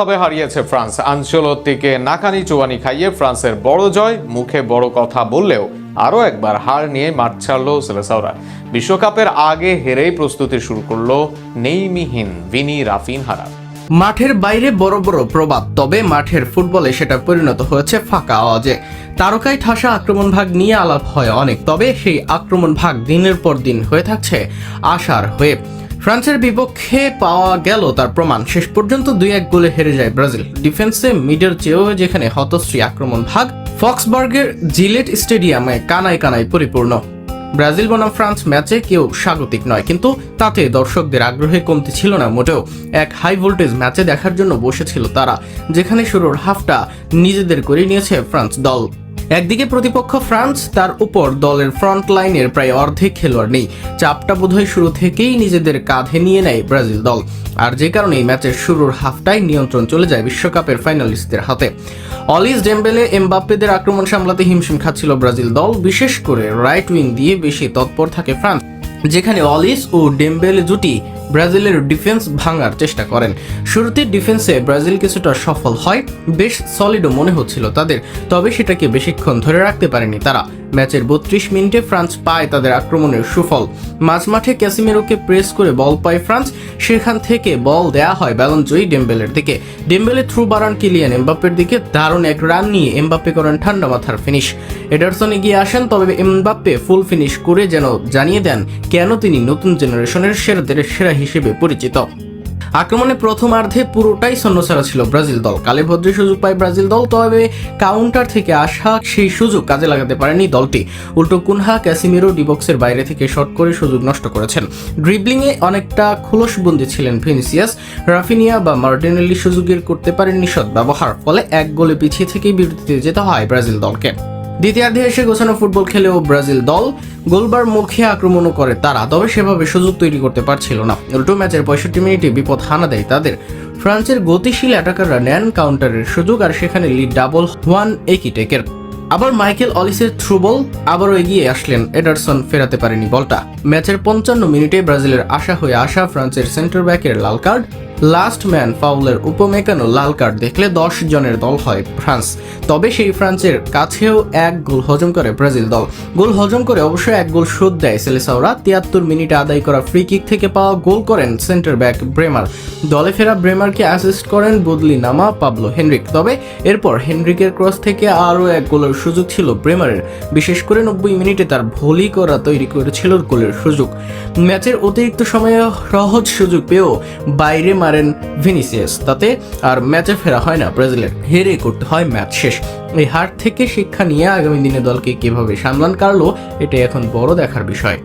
নিশ্চিতভাবে হারিয়েছে ফ্রান্স। আনচেলত্তিকে নাকানি চুবানি খাইয়ে ফ্রান্সের বড় জয়। মুখে বড় কথা বললেও আরও একবার হার নিয়ে মাঠ ছাড়ল সেলেসাওরা। বিশ্বকাপের আগে হেরেই প্রস্তুতি শুরু করলো নেইমিহীন ভিনি রাফিনহারা। মাঠের বাইরে বড় বড় প্রবাদ, তবে মাঠের ফুটবলে সেটা পরিণত হয়েছে ফাঁকা আওয়াজে। তারকায় ঠাসা আক্রমণ ভাগ নিয়ে আলাপ হয় অনেক, তবে সেই আক্রমণ ভাগ দিনের পর দিন হয়ে থাকছে আশার হয়ে। ফ্রান্সের বিপক্ষে পাওয়া গেল তার প্রমাণ। শেষ পর্যন্ত 2-1 গোলে হেরে যায় ব্রাজিল। ডিফেন্সে মিডের চেয়েও যেখানে হতশ্রী আক্রমণ ভাগ, ফক্সবার্গের জিলেট স্টেডিয়ামে কানায় কানায় পরিপূর্ণ। ব্রাজিল বনাম ফ্রান্স ম্যাচে কেউ স্বাগতিক নয়, কিন্তু তাতে দর্শকদের আগ্রহে কমতি ছিল না মোটেও। এক হাই ভোল্টেজ ম্যাচে দেখার জন্য বসেছিল তারা, যেখানে শুরুর হাফটা নিজেদের করে নিয়েছে ফ্রান্স দল। একদিকে প্রতিপক্ষ ফ্রান্স, তার উপর দলের ফ্রন্ট লাইনের প্রায় অর্ধেক খেলোয়াড় নেই। চাপটা বোধহয় শুরু থেকেই নিজেদের কাঁধে নিয়ে নেয় ব্রাজিল দল, আর যে কারণেই ম্যাচের শুরুর হাফটাই নিয়ন্ত্রণ চলে যায় বিশ্বকাপের ফাইনালিস্টদের হাতে। অলিস, ডেম্বেলে, এমবাপ্পেদের আক্রমণ সামলাতে হিমশিম খাচ্ছিল ব্রাজিল দল। বিশেষ করে রাইট উইং দিয়ে বেশি তৎপর থাকে ফ্রান্স, যেখানে অলিস ও ডেম্বেলে জুটি ব্রাজিলের ডিফেন্স ভাঙার চেষ্টা করেন। শুরুতে ডিফেন্সে ব্রাজিল কিছুটা সফল হয়, বেশ সলিডও মনে হচ্ছিল তাদের, তবে সেটাকে বেশিক্ষণ ধরে রাখতে পারেনি তারা। ম্যাচের 32 মিনিটে ফ্রান্স পায় তাদের আক্রমণের সুফল। মাঝমাঠে ক্যাসিমেরোকে প্রেস করে বল পায় ফ্রান্স, সেখান থেকে বল দেয়া হয় ব্যালনজয়ী ডেম্বেলের দিকে। ডেম্বেলে থ্রু বাড়ান কিলিয়ান এমবাপ্পের দিকে, দারুণ এক রান নিয়ে এমবাপ্পে করেন ঠান্ডা মাথার ফিনিশ। এডারসন এগিয়ে আসেন, তবে এমবাপ্পে ফুল ফিনিশ করে যেন জানিয়ে দেন কেন তিনি নতুন জেনারেশনের সেরাদের সেরা হিসেবে পরিচিত। আক্রমণে প্রথমার্ধে পুরোটাই ছন্নছাড়া ছিল ব্রাজিল দল। কালে ভদ্রে সুযোগ পায় ব্রাজিল দল, তবে কাউন্টার থেকে আসা সেই সুযোগ কাজে লাগাতে পারেনি দলটি। উল্টো কুনহা, ক্যাসিমেরো ডিবক্সের বাইরে থেকে শট করে সুযোগ নষ্ট করেছেন। ড্রিবলিংয়ে অনেকটা খোলসবন্দি ছিলেন ভিনিসিয়াস। রাফিনিয়া বা মার্টিনেল্লি সুযোগের করতে পারেননি সদ্ব্যবহার, ফলে 1 গোলে পিছিয়ে থেকেই বিরতিতে যেতে হয় ব্রাজিল দলকে। দ্বিতীয়ার্ধে এসে গোছানো ফুটবল খেলেও ব্রাজিল দল গোলবার মুখে আক্রমণও করে তারা, তবে সেভাবে সুযোগ তৈরি করতে পারছিল না। উল্টো ম্যাচের 65 মিনিটে বিপদ হানা দেয় তাদের। ফ্রান্সের গতিশীল অ্যাটাকাররা নেন কাউন্টারের সুযোগ, আর সেখানে লিড ডাবল ওয়ান একিটেকের। আবার মাইকেল অলিসের থ্রু বল, আবারও এগিয়ে আসলেন এডারসন, ফেরাতে পারেনি বলটা। ম্যাচের 55 মিনিটে ব্রাজিলের আশা হয়ে আসা ফ্রান্সের সেন্টার ব্যাকের লাল কার্ড, লাস্ট ম্যান ফাউলের উপমেকানো লাল কার্ড দেখলে 10 জনের দল হয় ফ্রান্স। তবে সেই ফ্রান্সের কাছেও 1 গোল হজম করে ব্রাজিল দল। গোল হজম করে অবশ্যই 1 গোল শোধ দেয় সেলেসাওরা। 73 মিনিটে আদায় করা ফ্রি কিক থেকে পাওয়া গোল করেন সেন্টার ব্যাক ব্রেমার। দলে ফেরা ব্রেমারকে অ্যাসিস্ট করেন বদলি নামা পাবলো হেনরিক। তবে এরপর হেনরিকের ক্রস থেকে আরও 1 গোলের সুযোগ ছিল ব্রেমারের, বিশেষ করে 90 মিনিটে তার ভলি করা তৈরি করেছিল গোলের সুযোগ। ম্যাচের অতিরিক্ত সময়ে সহজ সুযোগ পেয়েও বাইরে মারেন ভিনিসিয়াস, তাতে আর ম্যাচে ফেরা হয় না ব্রাজিলের, হেরে করতে হয় ম্যাচ শেষ। এই হার থেকে শিক্ষা নিয়ে আগামী দিনে দলকে কিভাবে সামলান কার্লো, এটাই এখন বড় দেখার বিষয়।